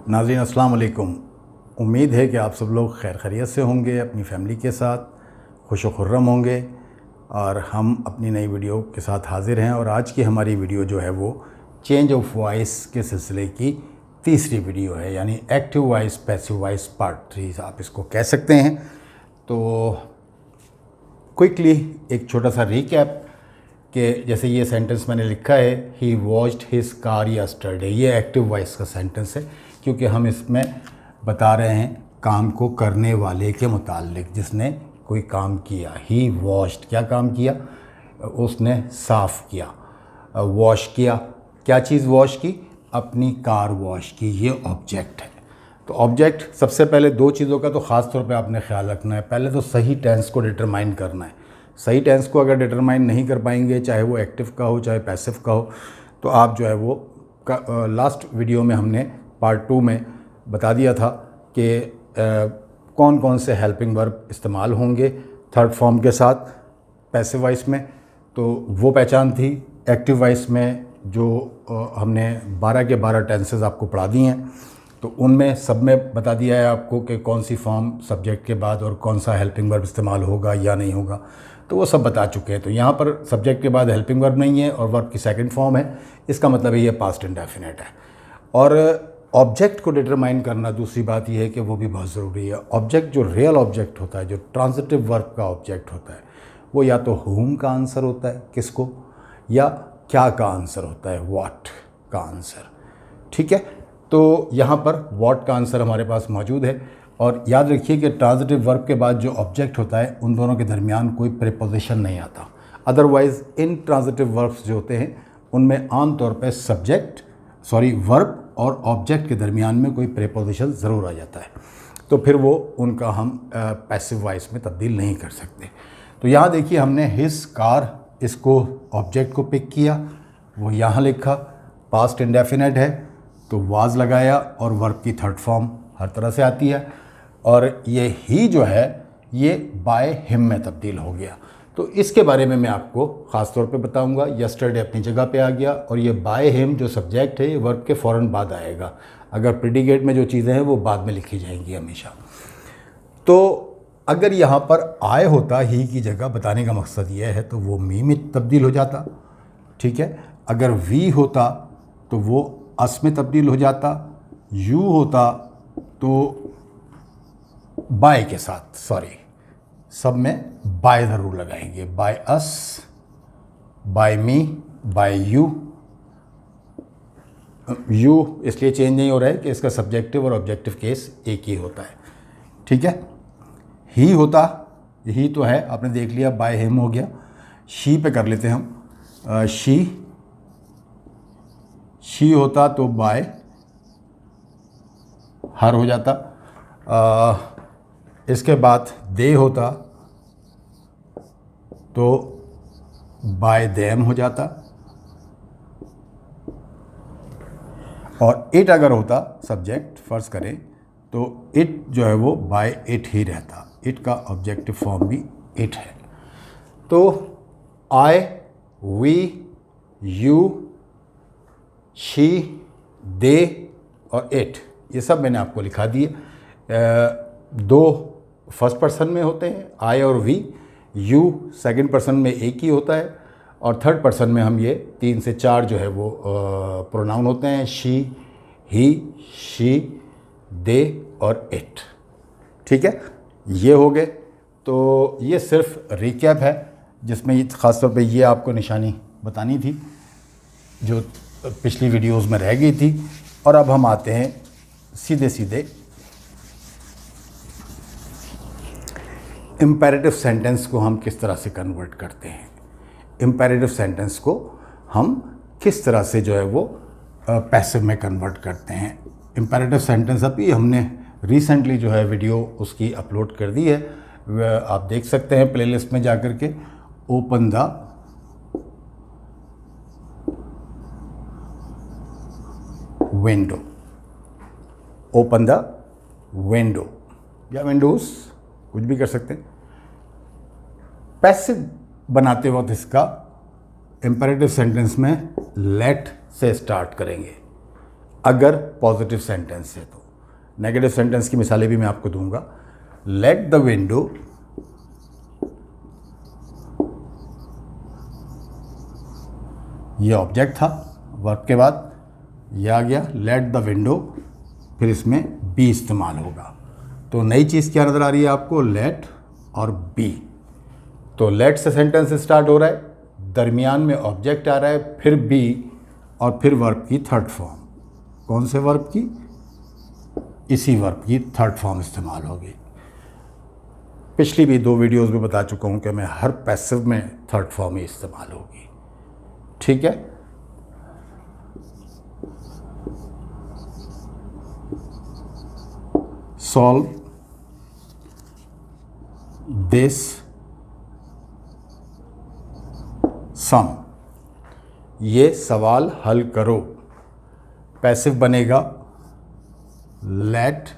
नाज़रीन अस्सलाम वालेकुम। उम्मीद है कि आप सब लोग खैर खैरियत से होंगे, अपनी फैमिली के साथ खुश व खुर्रम होंगे और हम अपनी नई वीडियो के साथ हाज़िर हैं। और आज की हमारी वीडियो जो है वो चेंज ऑफ वॉइस के सिलसिले की तीसरी वीडियो है, यानी active voice passive voice part 3 आप इसको कह सकते हैं। तो क्विकली एक छोटा सा रीकैप कि जैसे ये सेंटेंस मैंने लिखा है, ही वॉच्ड हिज कार यस्टरडे, ये एक्टिव वॉइस का सेंटेंस है क्योंकि हम इसमें बता रहे हैं काम को करने वाले के मुताल्लिक, जिसने कोई काम किया। ही वॉश्ड, क्या काम किया? उसने साफ़ किया, वॉश किया। क्या चीज़ वॉश की? अपनी कार वॉश की। ये ऑब्जेक्ट है। तो ऑब्जेक्ट, सबसे पहले दो चीज़ों का तो ख़ास तौर पे आपने ख्याल रखना है। पहले तो सही टेंस को डिटरमाइन करना है। सही टेंस को अगर डिटरमाइन नहीं कर पाएंगे, चाहे वो एक्टिव का हो चाहे पैसिव का हो, तो आप जो है वो लास्ट वीडियो में हमने पार्ट 2 में बता दिया था कि कौन कौन से हेल्पिंग वर्ब इस्तेमाल होंगे थर्ड फॉर्म के साथ पैसिव वॉइस में। तो वो पहचान थी। एक्टिव वॉइस में जो हमने 12 के 12 टेंसेस आपको पढ़ा दिए हैं, तो उनमें सब में बता दिया है आपको कि कौन सी फॉर्म सब्जेक्ट के बाद और कौन सा हेल्पिंग वर्ब इस्तेमाल होगा या नहीं होगा, तो वो सब बता चुके हैं। तो यहाँ पर सब्जेक्ट के बाद हेल्पिंग वर्ब नहीं है और वर्ब की सेकंड फॉर्म है, इसका मतलब है ये पास्ट इंडेफिनिट है। और ऑब्जेक्ट को डिटरमाइन करना, दूसरी बात यह है कि वो भी बहुत ज़रूरी है। ऑब्जेक्ट जो रियल ऑब्जेक्ट होता है, जो ट्रांजिटिव वर्ब का ऑब्जेक्ट होता है, वो या तो हुम का आंसर होता है, किसको, या क्या का आंसर होता है, व्हाट का आंसर। ठीक है, तो यहाँ पर व्हाट का आंसर हमारे पास मौजूद है। और याद रखिए कि ट्रांजिटिव वर्ब के बाद जो ऑब्जेक्ट होता है, उन दोनों के दरमियान कोई प्रीपोजिशन नहीं आता। अदरवाइज़ इन ट्रांजिटिव वर्ब्स जो होते हैं उनमें आम तौर पर वर्ब और ऑब्जेक्ट के दरमियान में कोई प्रीपोजिशन ज़रूर आ जाता है, तो फिर वो उनका हम पैसिव वॉइस में तब्दील नहीं कर सकते। तो यहाँ देखिए, हमने हिज कार, इसको ऑब्जेक्ट को पिक किया, वो यहाँ लिखा, पास्ट इंडेफिनिट है तो वाज लगाया और वर्ब की थर्ड फॉर्म हर तरह से आती है। और ये ही जो है ये बाय हिम में तब्दील हो गया। तो इसके बारे में मैं आपको ख़ास तौर पे बताऊंगा। यस्टरडे अपनी जगह पे आ गया और ये बाय हिम जो सब्जेक्ट है ये वर्ब के फ़ौरन बाद आएगा। अगर प्रीडिकेट में जो चीज़ें हैं वो बाद में लिखी जाएंगी हमेशा। तो अगर यहाँ पर आए होता ही की जगह, बताने का मकसद ये है, तो वो मी में तब्दील हो जाता। ठीक है, अगर वी होता तो वो अस में तब्दील हो जाता। यू होता तो बाय के साथ, सब में बाय ज़रूर लगाएंगे। By us, by me, by you. You इसलिए चेंज नहीं हो रहा है कि इसका सब्जेक्टिव और ऑब्जेक्टिव केस एक ही होता है। ठीक है, ही होता, ही तो है, आपने देख लिया, बाय हिम हो गया। शी पे कर लेते हैं हम। शी होता तो बाय हर हो जाता। इसके बाद दे होता तो बाय देम हो जाता। और इट अगर होता सब्जेक्ट, फर्ज करें, तो इट जो है वो बाय इट ही रहता। इट का ऑब्जेक्टिव फॉर्म भी इट है। तो आई, वी, यू, शी, दे और इट, ये सब मैंने आपको लिखा दिए। दो फर्स्ट पर्सन में होते हैं, आई और वी। यू सेकंड पर्सन में एक ही होता है और थर्ड पर्सन में हम ये 3 से 4 जो है वो प्रोनाउन होते हैं, शी, ही, शी, दे और इट। ठीक है, ये हो गए। तो ये सिर्फ रिकैप है जिसमें ख़ास तौर पे ये आपको निशानी बतानी थी जो पिछली वीडियोस में रह गई थी। और अब हम आते हैं सीधे सीधे इम्पेरेटिव सेंटेंस को हम किस तरह से कन्वर्ट करते हैं। इम्पेरेटिव सेंटेंस को हम किस तरह से जो है वो पैसिव में कन्वर्ट करते हैं। इम्पेरेटिव सेंटेंस अभी हमने रिसेंटली जो है वीडियो उसकी अपलोड कर दी है, आप देख सकते हैं प्लेलिस्ट में जाकर के। Open the window, open the window या विंडोज़, कुछ भी कर सकते हैं। पैसिव बनाते वक्त इसका इम्पेरेटिव सेंटेंस में लेट से स्टार्ट करेंगे। अगर पॉजिटिव सेंटेंस है तो। नेगेटिव सेंटेंस की मिसालें भी मैं आपको दूंगा। लेट द विंडो ये ऑब्जेक्ट था, वर्ब के बाद ये आ गया लेट द विंडो, फिर इसमें बी इस्तेमाल होगा। तो नई चीज़ क्या नज़र आ रही है आपको? लेट और बी। तो लेट से सेंटेंस स्टार्ट हो रहा है, दरमियान में ऑब्जेक्ट आ रहा है, फिर बी और फिर वर्ब की थर्ड फॉर्म। कौन से वर्ब की? इसी वर्ब की थर्ड फॉर्म इस्तेमाल होगी। पिछली भी 2 वीडियोस में बता चुका हूँ कि मैं हर पैसिव में थर्ड फॉर्म ही इस्तेमाल होगी। ठीक है। सॉल्व दिस सम, ये सवाल हल करो। पैसिव बनेगा लेट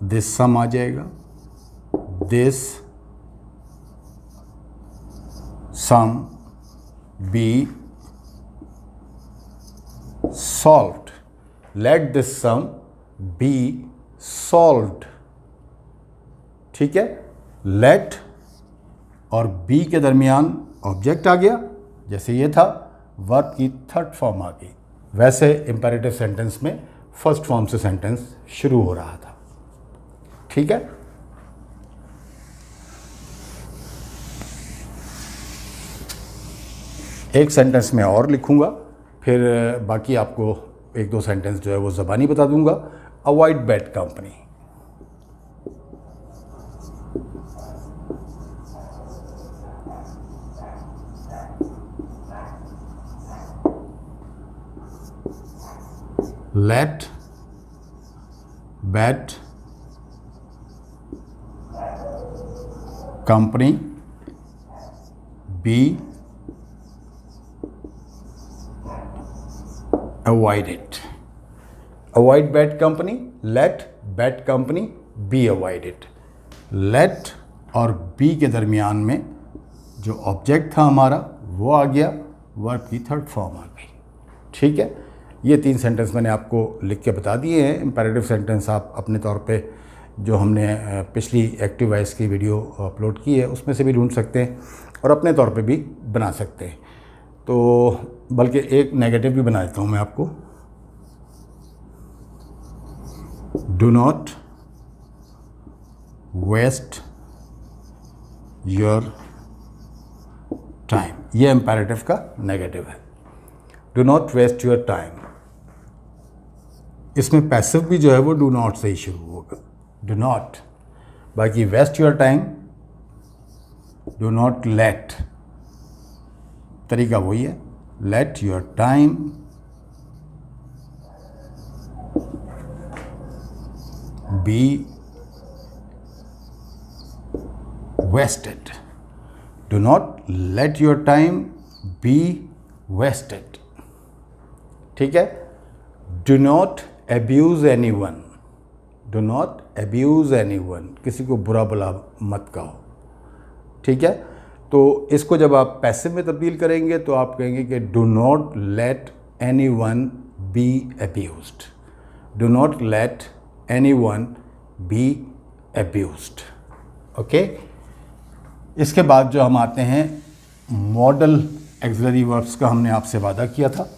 दिस सम आ जाएगा, this sum be solved. Let this sum be solved. ठीक है। लेट और बी के दरमियान ऑब्जेक्ट आ गया, जैसे ये था, वर्ब की थर्ड फॉर्म आ गई। वैसे इंपेरेटिव सेंटेंस में फर्स्ट फॉर्म से सेंटेंस शुरू हो रहा था। ठीक है। एक सेंटेंस में और लिखूंगा, फिर बाकी आपको 1-2 सेंटेंस जो है वो ज़बानी बता दूंगा। Avoid bad company. Let bad company be avoided. Avoid bad company. Let bad company be avoided. Let और be के दरमियान में जो ऑब्जेक्ट था हमारा वो आ गया, वर्ब की थर्ड फॉर्म आ गई। ठीक है। ये 3 सेंटेंस मैंने आपको लिख के बता दिए हैं। इंपेरेटिव सेंटेंस आप अपने तौर पे जो हमने पिछली एक्टिव वॉइस की वीडियो अपलोड की है उसमें से भी ढूंढ सकते हैं और अपने तौर पे भी बना सकते हैं। तो बल्कि एक नेगेटिव भी बना देता हूँ मैं आपको। Do not waste your time, ये इंपेरेटिव का नेगेटिव है। Do not waste your time. इसमें पैसिव भी जो है वो डू नॉट से ही शुरू होगा, डू नॉट। बाकी waste your time, do not let, तरीका वही है, let your time be wasted. Do not let your time be wasted. ठीक है। Do not abuse anyone. Do not abuse anyone, किसी को बुरा भला मत कहो। ठीक है। तो इसको जब आप पैसिव में तब्दील करेंगे तो आप कहेंगे कि do not let anyone be abused. Do not let anyone be abused. Okay. इसके बाद जो हम आते हैं मॉडल एक्सिलरी वर्ब्स का, हमने आपसे वादा किया था।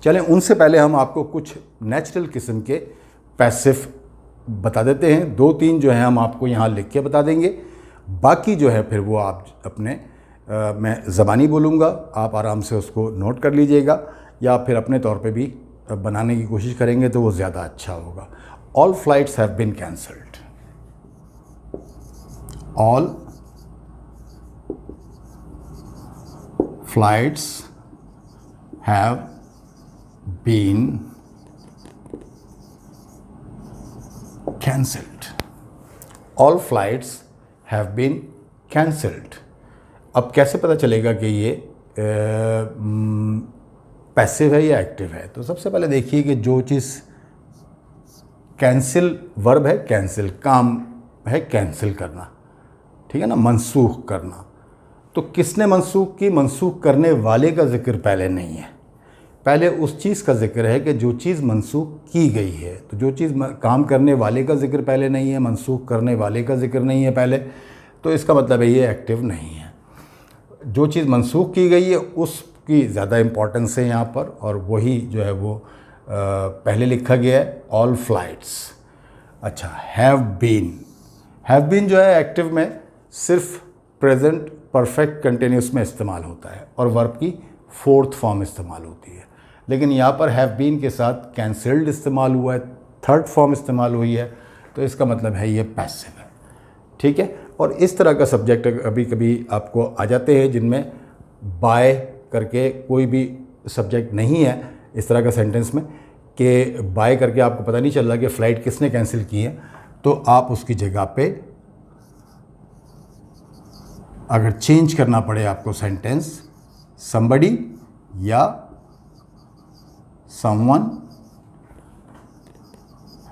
चलें उनसे पहले हम आपको कुछ नेचुरल किस्म के पैसिव बता देते हैं। 2-3 जो हैं हम आपको यहाँ लिख के बता देंगे, बाकी जो है फिर वो आप अपने मैं ज़बानी बोलूँगा, आप आराम से उसको नोट कर लीजिएगा या फिर अपने तौर पे भी बनाने की कोशिश करेंगे तो वो ज़्यादा अच्छा होगा। All flights have been cancelled. All flights have been cancelled. All flights have been cancelled. अब कैसे पता चलेगा कि ये पैसिव है या एक्टिव है? तो सबसे पहले देखिए कि जो चीज़ कैंसिल वर्ब है, कैंसिल काम है, कैंसिल करना, ठीक है ना, मनसूख करना। तो किसने मनसूख की? मनसूख करने वाले का जिक्र पहले नहीं है, पहले उस चीज़ का जिक्र है कि जो चीज़ मनसूख की गई है। तो जो चीज़ काम करने वाले का जिक्र पहले नहीं है, मनसूख करने वाले का जिक्र नहीं है पहले, तो इसका मतलब है ये एक्टिव नहीं है। जो चीज़ मनसूख की गई है उसकी ज़्यादा इम्पोर्टेंस है यहाँ पर, और वही जो है वो पहले लिखा गया है, ऑल फ्लाइट्स। अच्छा, हैव बीन जो है एक्टिव में सिर्फ प्रेजेंट परफेक्ट कंटिन्यूस में इस्तेमाल होता है और वर्ब की फोर्थ फॉर्म इस्तेमाल होती है। लेकिन यहाँ पर हैव बीन के साथ कैंसल्ड इस्तेमाल हुआ है, थर्ड फॉर्म इस्तेमाल हुई है, तो इसका मतलब है ये पैसिव है। ठीक है। और इस तरह का सब्जेक्ट कभी कभी आपको आ जाते हैं जिनमें बाय करके कोई भी सब्जेक्ट नहीं है इस तरह का सेंटेंस में, कि बाय करके आपको पता नहीं चल रहा कि फ़्लाइट किसने कैंसिल की है, तो आप उसकी जगह पे अगर चेंज करना पड़े आपको सेंटेंस, somebody या someone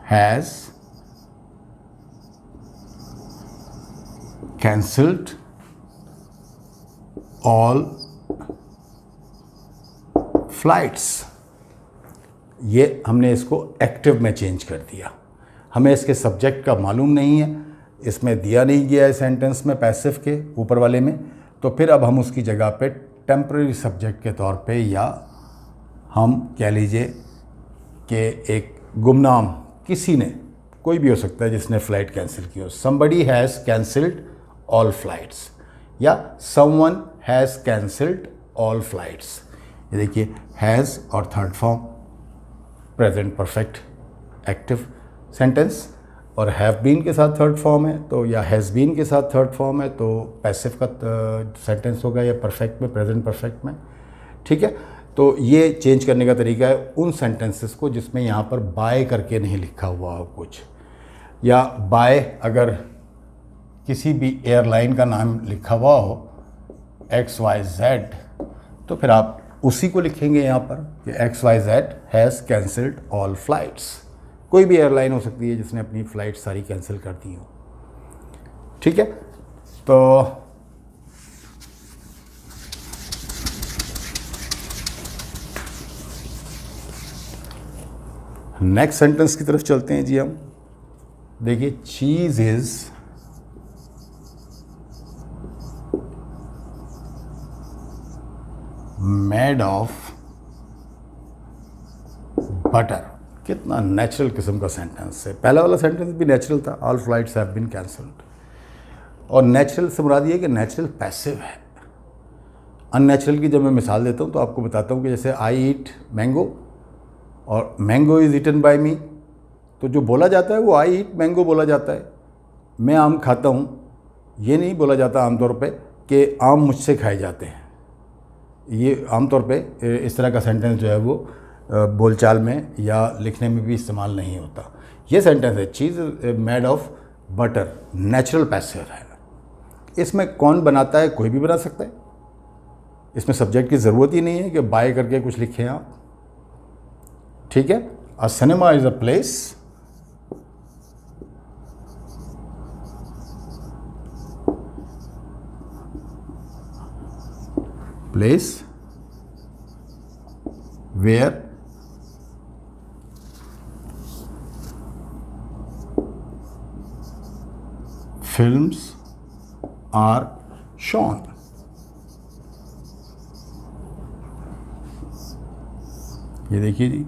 has cancelled all flights, ये हमने इसको एक्टिव में चेंज कर दिया। हमें इसके सब्जेक्ट का मालूम नहीं है, इसमें दिया नहीं गया है सेंटेंस में पैसिव के ऊपर वाले में, तो फिर अब हम उसकी जगह पे टेम्परेरी सब्जेक्ट के तौर पे, या हम कह लीजिए कि एक गुमनाम किसी ने, कोई भी हो सकता है जिसने फ़्लाइट कैंसिल की हो, somebody has cancelled all flights या someone has cancelled all flights। ये देखिए हैज़ और third form present perfect active sentence, और हैव बीन के साथ थर्ड फॉर्म है तो, या हैज़ बीन के साथ थर्ड फॉर्म है तो पैसिव का सेंटेंस होगा, या परफेक्ट में, प्रेजेंट परफेक्ट में। ठीक है। तो ये चेंज करने का तरीका है उन सेंटेंसेस को जिसमें यहाँ पर बाय करके नहीं लिखा हुआ हो कुछ, या बाय अगर किसी भी एयरलाइन का नाम लिखा हुआ हो XYZ, तो फिर आप उसी को लिखेंगे यहाँ पर कि XYZ has cancelled all flights. कोई भी एयरलाइन हो सकती है जिसने अपनी फ़्लाइट सारी कैंसिल कर दी हो। ठीक है। तो नेक्स्ट सेंटेंस की तरफ चलते हैं जी हम। देखिए, चीज़ इज़ मेड ऑफ बटर। कितना नेचुरल किस्म का सेंटेंस है। पहला वाला सेंटेंस भी नेचुरल था, all flights have been cancelled, और नेचुरल से मुराद ये कि नेचुरल पैसिव है। अननेचुरल की जब मैं मिसाल देता हूँ तो आपको बताता हूँ कि जैसे आई ईट मैंगो और मैंगो इज़ ईटन बाय मी, तो जो बोला जाता है वो आई ईट मैंगो बोला जाता है। मैं आम खाता हूँ ये नहीं बोला जाता आमतौर पे कि आम मुझसे खाए जाते हैं। ये आमतौर पे इस तरह का सेंटेंस जो है वो बोलचाल में या लिखने में भी इस्तेमाल नहीं होता। ये सेंटेंस है cheese made of butter, natural passive है। इसमें कौन बनाता है? कोई भी बना सकता है। इसमें सब्जेक्ट की ज़रूरत ही नहीं है कि बाय करके कुछ लिखें आप। ठीक है। अ cinema is a place where films are shown। ये देखिए जी,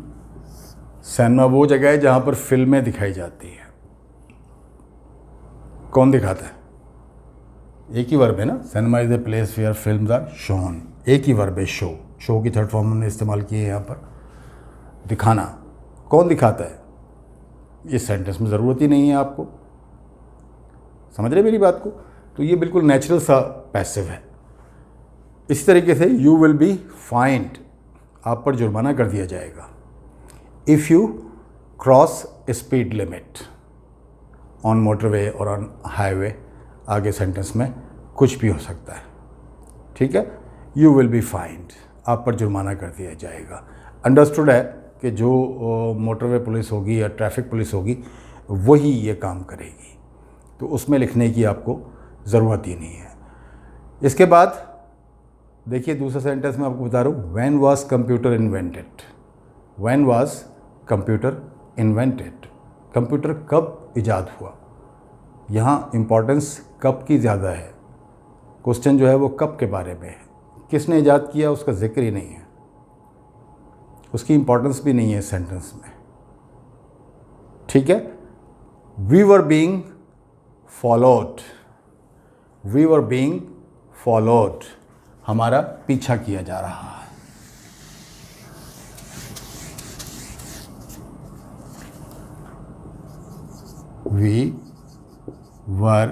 सिनेमा वो जगह है जहाँ पर फिल्में दिखाई जाती हैं। कौन दिखाता है? एक ही वर्ब है ना, cinema is a place where films are shown. एक ही वर्ब है, शो। शो की थर्ड फॉर्म हमने इस्तेमाल की है यहाँ पर। दिखाना, कौन दिखाता है? इस सेंटेंस में ज़रूरत ही नहीं है आपको। समझ रहे मेरी बात को? तो ये बिल्कुल नेचुरल सा पैसिव है। इसी तरीके से यू विल बी फाइन्ड, आप पर जुर्माना कर दिया जाएगा। If you cross speed limit on motorway और ऑन हाईवे, आगे सेंटेंस में कुछ भी हो सकता है। ठीक है। यू विल बी फाइन्ड, आप पर जुर्माना कर दिया जाएगा। अंडरस्टूड है कि जो मोटरवे पुलिस होगी या ट्रैफिक पुलिस होगी वही ये काम करेगी, तो उसमें लिखने की आपको ज़रूरत ही नहीं है। इसके बाद देखिए दूसरा सेंटेंस मैं आपको बता रहा हूँ, when was computer invented. When was computer invented, computer कब इजाद हुआ। यहाँ इम्पोर्टेंस कब की ज़्यादा है, क्वेश्चन जो है वो कब के बारे में है, किसने इजाद किया उसका जिक्र ही नहीं है, उसकी इम्पोर्टेंस भी नहीं है इस सेंटेंस में। ठीक है, we were being followed, we were being followed, हमारा पीछा किया जा रहा है। वी वर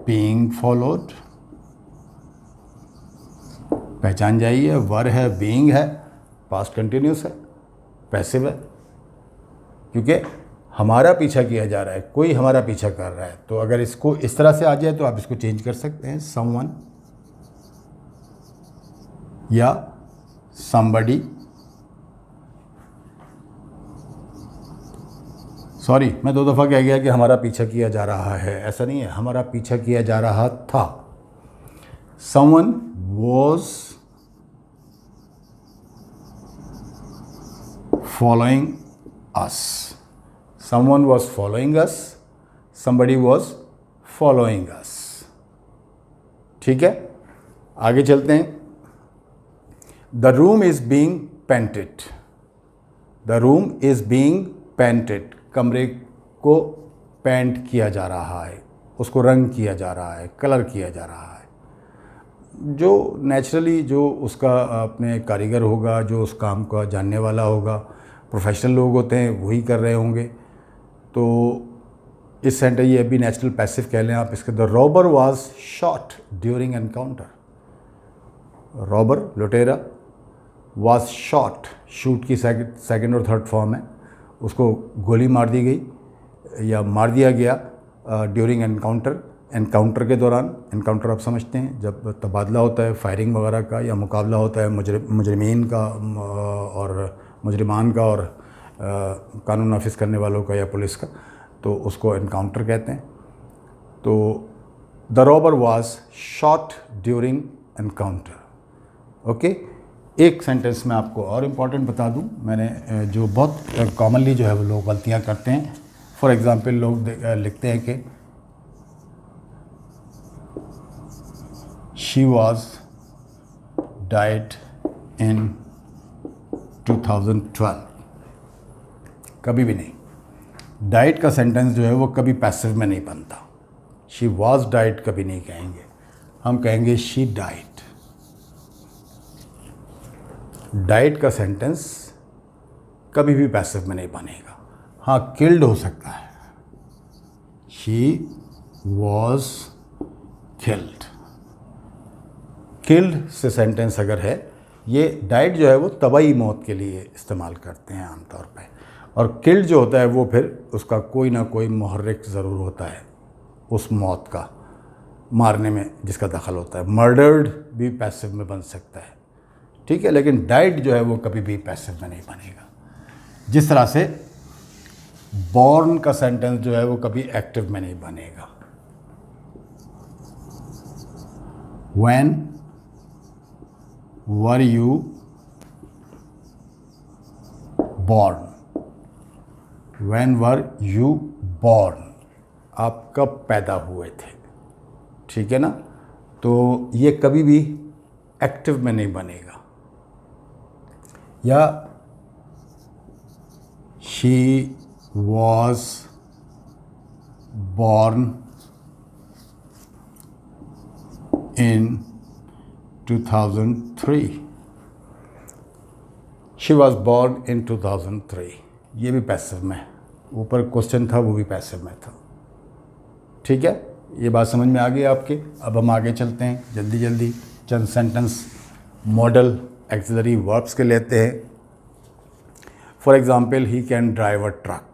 बीइंग फॉलोड, पहचान जाइए, वर है, बीइंग है, पास्ट कंटिन्यूस है, पैसिव है, क्योंकि हमारा पीछा किया जा रहा है, कोई हमारा पीछा कर रहा है। तो अगर इसको इस तरह से आ जाए तो आप इसको चेंज कर सकते हैं, समवन या somebody, सॉरी मैं 2 दफ़ा कह गया कि हमारा पीछा किया जा रहा है, ऐसा नहीं है, हमारा पीछा किया जा रहा था। someone was following us, someone was following us, somebody was following us। ठीक है, आगे चलते हैं। The room is being painted, the room is being painted, कमरे को पेंट किया जा रहा है, उसको रंग किया जा रहा है, कलर किया जा रहा है। जो नेचुरली जो उसका अपने कारीगर होगा, जो उस काम का जानने वाला होगा, प्रोफेशनल लोग होते हैं वही कर रहे होंगे। तो इस सेंटेंस ये भी नेचुरल पैसिव कह लें आप इसके। The robber was shot during encounter, robber लुटेरा, वाज शॉट, शूट की सेकंड और थर्ड फॉर्म है, उसको गोली मार दी गई या मार दिया गया ड्यूरिंग एनकाउंटर, एनकाउंटर के दौरान। एनकाउंटर आप समझते हैं जब तबादला होता है फायरिंग वगैरह का या मुकाबला होता है मुजरिमीन का और मुजरिमान का और कानून नाफिज करने वालों का या पुलिस का, तो उसको एनकाउंटर कहते हैं। तो the robber was shot during encounter. Okay, एक सेंटेंस में आपको और इम्पॉर्टेंट बता दूं, मैंने जो बहुत कॉमनली जो है वो लोग गलतियां करते हैं। फॉर एग्ज़ाम्पल लोग लिखते हैं कि शी वॉज डाइड इन 2012, कभी भी नहीं। डाइट का सेंटेंस जो है वो कभी पैसिव में नहीं बनता। शी वॉज डाइड कभी नहीं कहेंगे, हम कहेंगे शी डाइड। डाइट का सेंटेंस कभी भी पैसिव में नहीं बनेगा। हाँ, किल्ड हो सकता है, शी वॉज किल्ड। किल्ड से सेंटेंस अगर है, ये डाइट जो है वो तबाही मौत के लिए इस्तेमाल करते हैं आमतौर पे, और किल्ड जो होता है वो फिर उसका कोई ना कोई मुहर्रिक ज़रूर होता है उस मौत का मारने में जिसका दखल होता है। मर्डर्ड भी पैसिव में बन सकता है, ठीक है, लेकिन डाइट जो है वो कभी भी पैसिव में नहीं बनेगा। जिस तरह से बॉर्न का सेंटेंस जो है वो कभी एक्टिव में नहीं बनेगा। When were you born, when were you born, आप कब पैदा हुए थे, ठीक है ना। तो ये कभी भी एक्टिव में नहीं बनेगा। या she was born in 2003, she was born in 2003, ये भी पैसिव में, ऊपर क्वेश्चन था वो भी पैसिव में था। ठीक है, ये बात समझ में आ गई आपके। अब हम आगे चलते हैं जल्दी जल्दी, चंद सेंटेंस मॉडल एक्सिलरी वर्ब्स के लेते हैं। For example, he can drive a truck,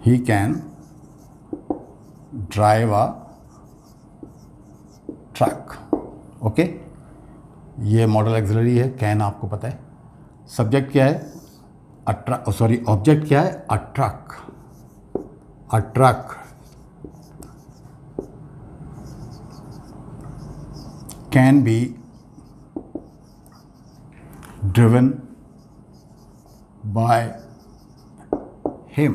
he can drive a truck. Okay, ये मॉडल एक्सिलरी है, कैन आपको पता है। सब्जेक्ट क्या है, ऑब्जेक्ट क्या है, a truck. A truck can be driven by him.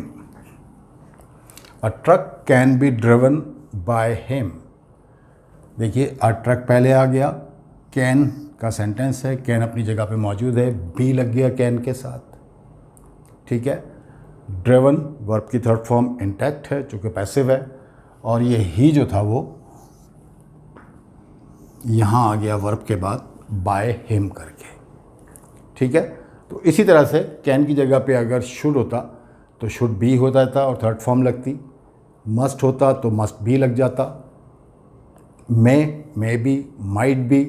A truck can be driven by him. देखिए अ ट्रक पहले आ गया, कैन का सेंटेंस है, कैन अपनी जगह पे मौजूद है, बी लग गया कैन के साथ, ठीक है। ड्रिवन वर्ब की थर्ड फॉर्म इंटैक्ट है चूँकि पैसिव है, और ये ही जो था वो यहाँ आ गया वर्ब के बाद बाय हिम करके, ठीक है। तो इसी तरह से कैन की जगह पे अगर शुड होता तो शुड बी होता था और थर्ड फॉर्म लगती, मस्ट होता तो मस्ट बी लग जाता, मे बी, माइट बी,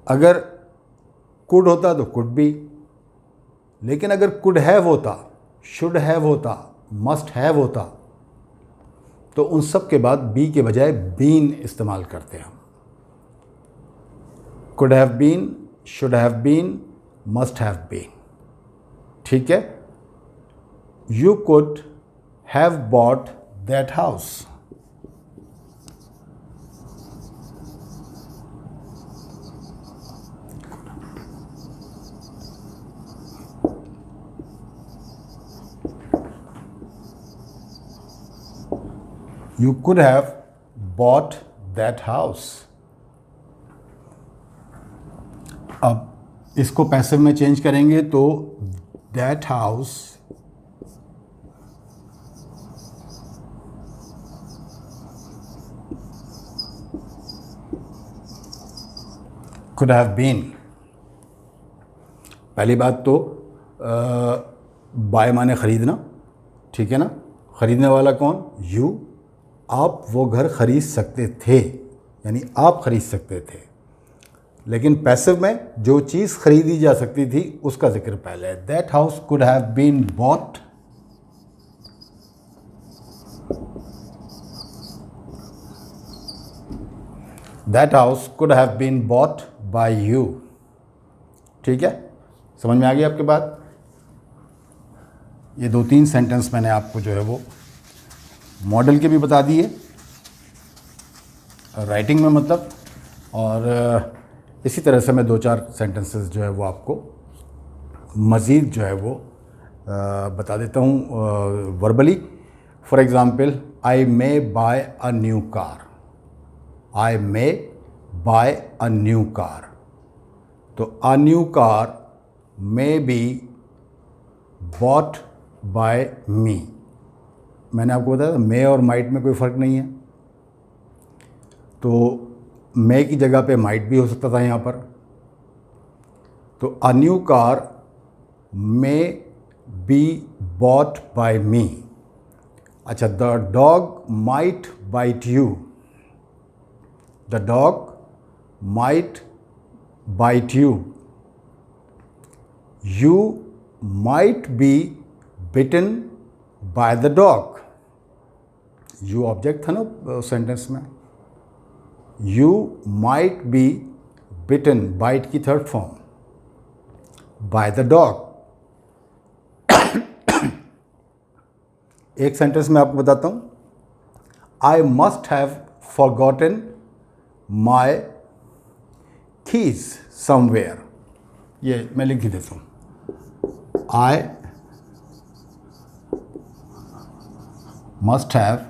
अगर कुड होता तो कुड बी, लेकिन अगर कुड हैव होता, शुड हैव होता, मस्ट हैव होता, तो उन सब के बाद बी के बजाय बीन इस्तेमाल करते हैं हम। Could have been, should have been, must have been, ठीक है। You could have bought that house. You could have bought that house. अब इसको पैसिव में चेंज करेंगे तो that house could have been। पहली बात तो बाय माने ख़रीदना, ठीक है ना। ख़रीदने वाला कौन? यू। आप वो घर ख़रीद सकते थे, यानी आप ख़रीद सकते थे, लेकिन पैसिव में जो चीज़ ख़रीदी जा सकती थी उसका जिक्र पहले है। That house could have been bought, that house could have been bought by you, ठीक है। समझ में आ गई आपके बात? ये 2-3 सेंटेंस मैंने आपको जो है वो मॉडल के भी बता दिए, राइटिंग में मतलब, और इसी तरह से मैं 2-4 सेंटेंसेस जो है वो आपको मज़ीद जो है वो बता देता हूँ verbally. For example, I may buy a new car. I may buy a new car, तो a new car may be bought by me. मैंने आपको बताया था मे और माइट में कोई फ़र्क नहीं है, तो मे की जगह पे माइट भी हो सकता था यहाँ पर। तो a new car may be bought by me. अच्छा, the dog might bite you. The dog might bite you. You might be bitten by the dog. You object था ना सेंटेंस में। You might be bitten, bite की third form, by the dog. एक sentence में आपको बताता हूं, I must have forgotten my keys somewhere. ये मैं लिख ही देता हूं, I must have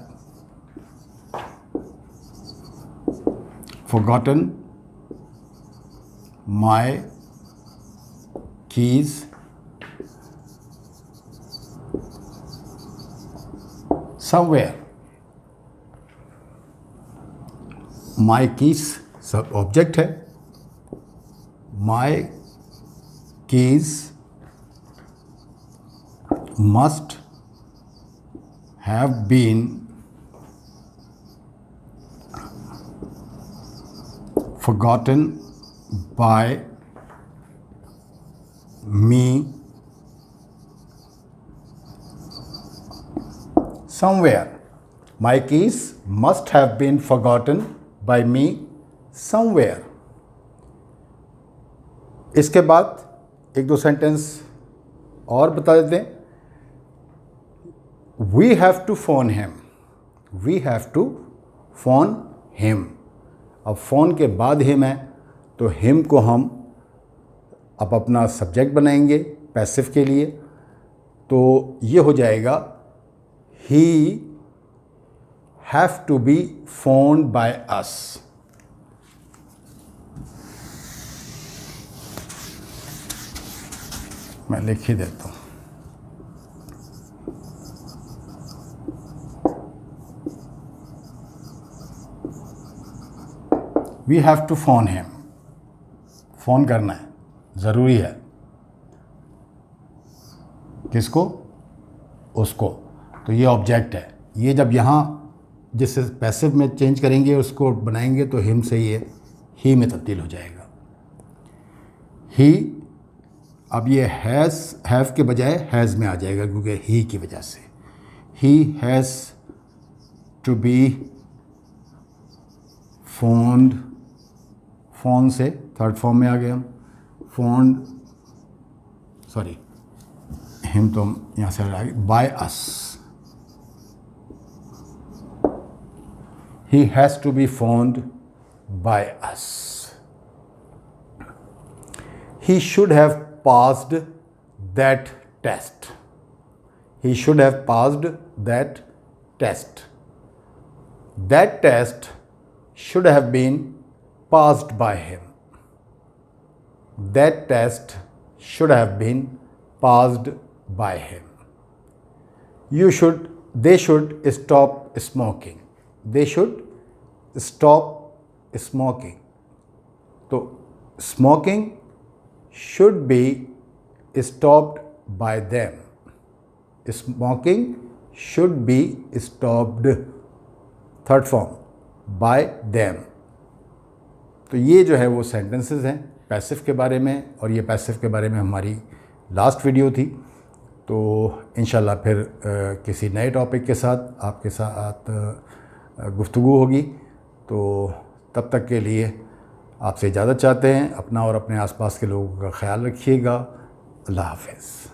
forgotten my keys somewhere। my keys सब ऑब्जेक्ट है, my keys must have been forgotten by me somewhere। My keys must have been forgotten by me somewhere। इसके बाद 1-2 सेंटेंस और बता देते हैं। We have to phone him। We have to phone him। अब phone के बाद हिम है, तो हिम को हम अब अपना सब्जेक्ट बनाएंगे पैसिव के लिए। तो ये हो जाएगा he have to be phoned by us. मैं लिख ही देता हूँ। We have to phone him, phone करना है, ज़रूरी है। किसको? उसको। तो ये ऑब्जेक्ट है। ये जब यहाँ जिससे पैसिव में चेंज करेंगे उसको बनाएंगे तो हिम से ये ही में तब्दील हो जाएगा। ही, अब ये हैव के बजाय हैज़ में आ जाएगा क्योंकि ही की वजह से। He has to be phoned, phone से थर्ड फॉर्म में आ गए हम। फोन्ड, सॉरी हिम तो यहाँ से आ गए, by us. He has to be phoned by us. He should have passed that test. He should have passed that test. That test should have been passed by him. That test should have been passed by him. They should stop smoking. They should stop smoking. So, smoking should be stopped by them. Smoking should be stopped, third form, by them. तो ये जो है वो sentences हैं passive के बारे में, और ये पैसिव के बारे में हमारी लास्ट वीडियो थी। तो इंशाल्लाह फिर किसी नए टॉपिक के साथ आपके साथ गुफ्तगू होगी। तो तब तक के लिए आपसे इजाज़त चाहते हैं। अपना और अपने आसपास के लोगों का ख्याल रखिएगा। अल्लाह हाफ़िज़।